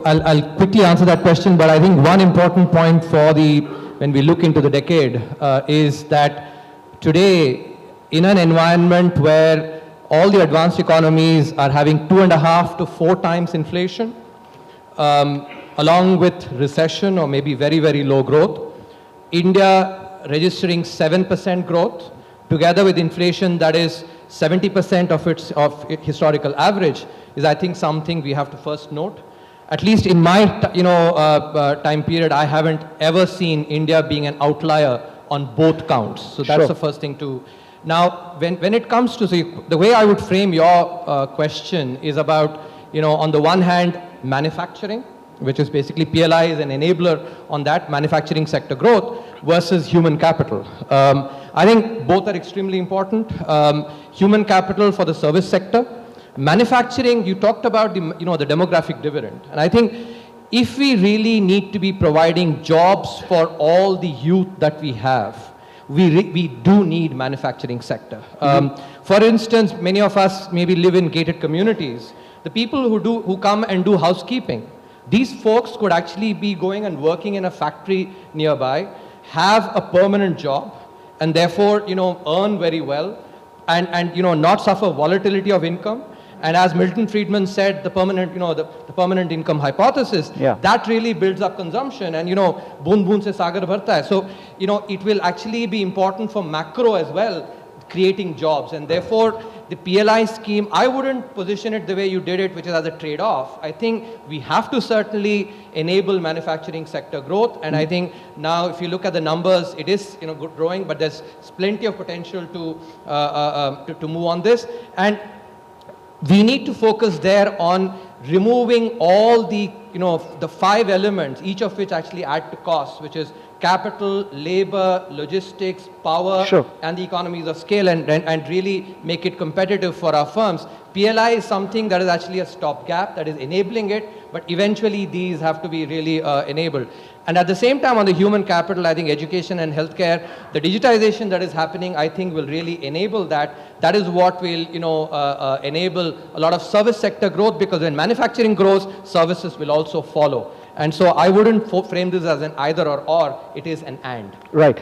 I'll quickly answer that question, but I think one important point when we look into the decade is that today, in an environment where all the advanced economies are having 2.5 to 4 times inflation, along with recession or maybe very, very low growth, India registering 7% growth, together with inflation that is 70% of its historical average, is I think something we have to first note. At least in my time period, I haven't ever seen India being an outlier on both counts. So that's the first thing to. Now, when it comes to the way I would frame your question is about, on the one hand, manufacturing, which is basically PLI is an enabler on that manufacturing sector growth versus human capital. I think both are extremely important. Human capital for the service sector. Manufacturing, you talked about the demographic dividend. And I think if we really need to be providing jobs for all the youth that we have, we do need manufacturing sector. For instance, many of us maybe live in gated communities. The people who come and do housekeeping, these folks could actually be going and working in a factory nearby, have a permanent job, and therefore, earn very well, and not suffer volatility of income. And as Milton Friedman said, the permanent, the permanent income hypothesis, that really builds up consumption. And boon boon se sagar bharta hai. So it will actually be important for macro as well, creating jobs. And therefore, the PLI scheme, I wouldn't position it the way you did it, which is as a trade-off. I think we have to certainly enable manufacturing sector growth. And I think now, if you look at the numbers, it is good growing, but there's plenty of potential to move on this. And we need to focus there on removing all the, the 5 elements, each of which actually add to cost, which is capital, labor, logistics, power, and the economies of scale, and really make it competitive for our firms. PLI is something that is actually a stopgap that is enabling it, but eventually these have to be really enabled. And at the same time, on the human capital, I think education and healthcare, the digitization that is happening, I think will really enable that. That is what will, enable a lot of service sector growth, because when manufacturing grows, services will also follow. And so I wouldn't frame this as an either or, it is an and. Right.